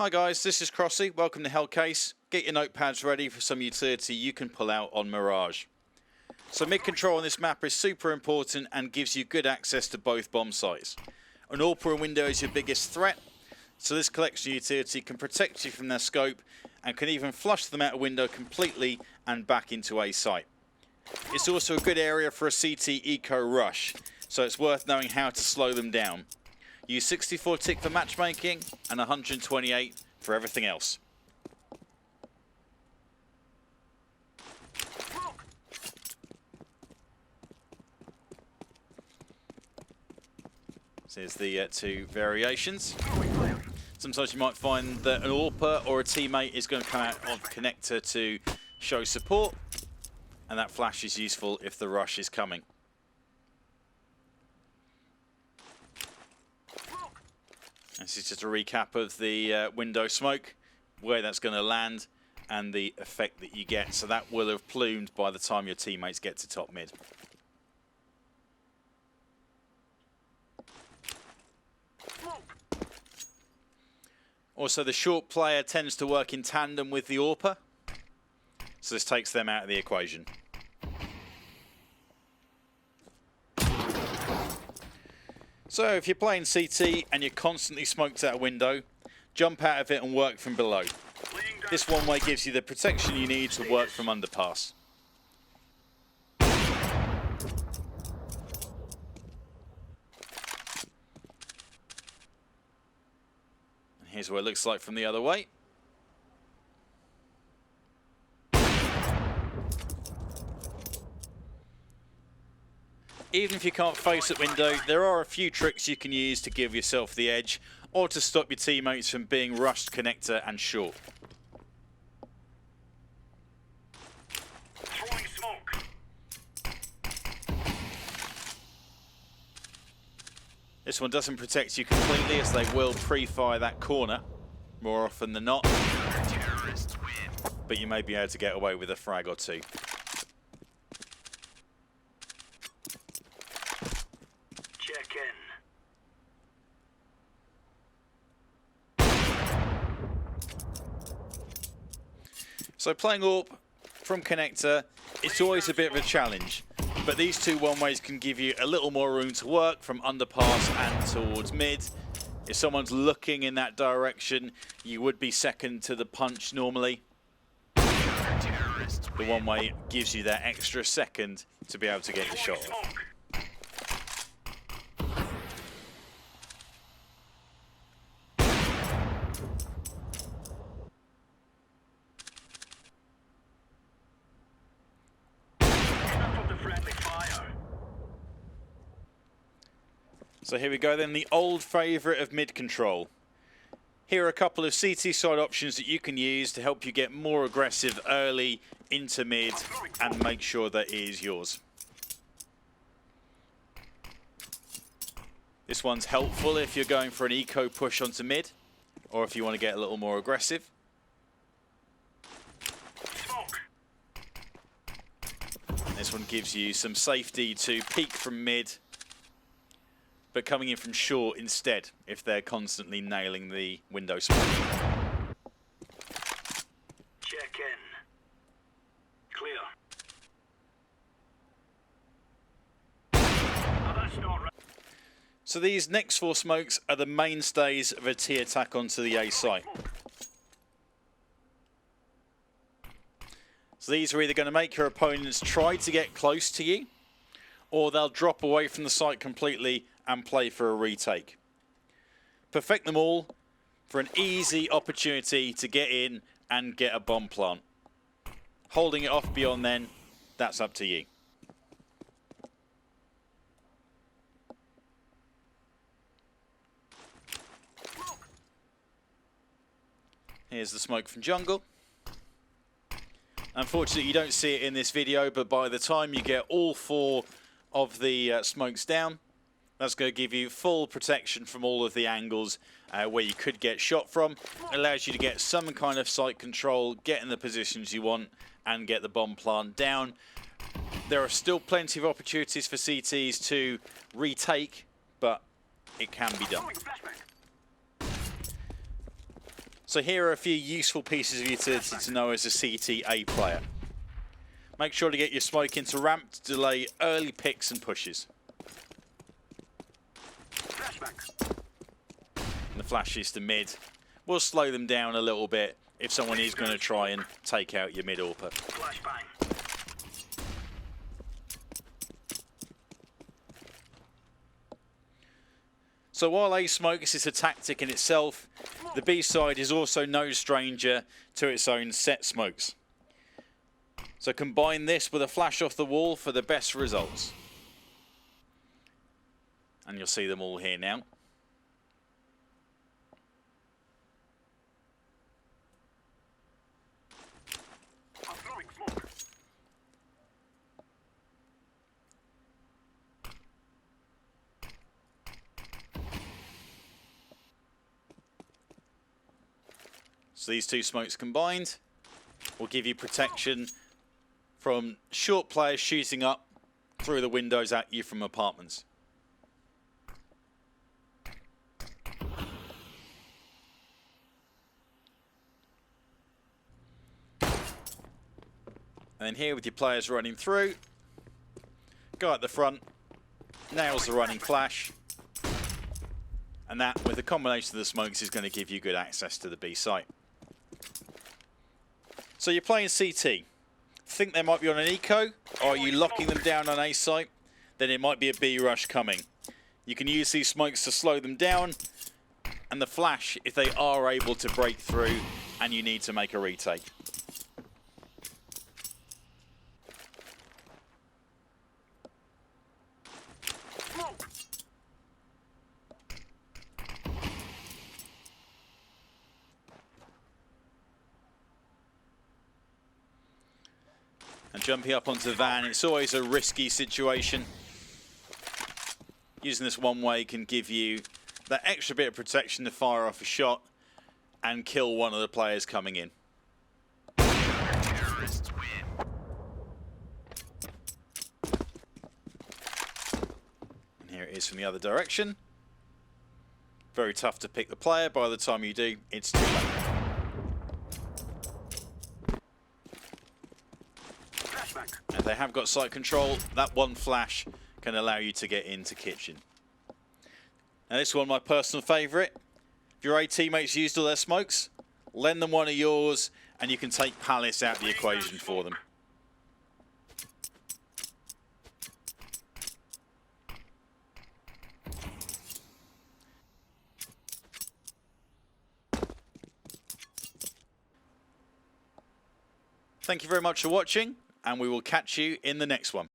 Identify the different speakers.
Speaker 1: Hi guys, this is Crossy. Welcome to Hellcase. Get your notepads ready for some utility you can pull out on Mirage. So mid-control on this map is super important and gives you good access to both bomb sites. An AWP window is your biggest threat, so this collection utility can protect you from their scope and can even flush them out a window completely and back into a site. It's also a good area for a CT eco rush, so it's worth knowing how to slow them down. Use 64 tick for matchmaking and 128 for everything else. So here's the two variations. Sometimes you might find that an AWPer or a teammate is going to come out of connector to show support, and that flash is useful if the rush is coming. This is just a recap of the window smoke, where that's going to land, and the effect that you get. So that will have plumed by the time your teammates get to top mid. Also, the short player tends to work in tandem with the AWPer, so this takes them out of the equation. So if you're playing CT and you're constantly smoked out a window, jump out of it and work from below. This one way gives you the protection you need to work from Underpass. And here's what it looks like from the other way. Even if you can't face that window, there are a few tricks you can use to give yourself the edge or to stop your teammates from being rushed connector and short.
Speaker 2: Throwing smoke.
Speaker 1: This one doesn't protect you completely, as they will pre-fire that corner more often than not. But you may be able to get away with a frag or two. So playing AWP from connector, it's always a bit of a challenge, but these two one-ways can give you a little more room to work from underpass and towards mid. If someone's looking in that direction, you would be second to the punch normally. The one-way gives you that extra second to be able to get the shot off. So here we go then, the old favourite of mid-control. Here are a couple of CT side options that you can use to help you get more aggressive early into mid and make sure that it is yours. This one's helpful if you're going for an eco push onto mid, or if you want to get a little more aggressive. This one gives you some safety to peek from mid, but coming in from short instead if they're constantly nailing the window smoke.
Speaker 2: Check in. Clear. Oh, that's not right.
Speaker 1: So these next four smokes are the mainstays of a T attack onto the A site. So these are either going to make your opponents try to get close to you, or they'll drop away from the site completely and play for a retake. Perfect them all for an easy opportunity to get in and get a bomb plant. Holding it off beyond then, that's up to you. Here's the smoke from jungle. Unfortunately, you don't see it in this video, but by the time you get all four of the smokes down, that's going to give you full protection from all of the angles where you could get shot from. It allows you to get some kind of site control, get in the positions you want, and get the bomb plant down. There are still plenty of opportunities for CTs to retake, but it can be done. So here are a few useful pieces of utility to know as a CTA player. Make sure to get your smoke into ramp to delay early picks and pushes. And the flashes to mid will slow them down a little bit if someone is going to try and take out your mid AWPer.
Speaker 2: Flashbang.
Speaker 1: So while A smokes is a tactic in itself, the B side is also no stranger to its own set smokes. So combine this with a flash off the wall for the best results. And you'll see them all here now.
Speaker 2: I'm throwing smoke.
Speaker 1: So these two smokes combined will give you protection from short players shooting up through the windows at you from apartments. And then here with your players running through, go at the front, nails the running flash, and that with the combination of the smokes is going to give you good access to the B site. So you're playing CT. Think they might be on an eco, or are you locking them down on A site? Then it might be a B rush coming. You can use these smokes to slow them down, and the flash if they are able to break through and you need to make a retake. And jumping up onto the van, it's always a risky situation. Using this one way can give you that extra bit of protection to fire off a shot and kill one of the players coming in.
Speaker 2: Terrorists win.
Speaker 1: And here it is from the other direction. Very tough to pick the player. By the time you do, it's too late. If they have got site control, that one flash can allow you to get into kitchen. Now this is one of my personal favourite. If your A teammates used all their smokes, lend them one of yours and you can take Palace out of the equation for them. Thank you very much for watching, and we will catch you in the next one.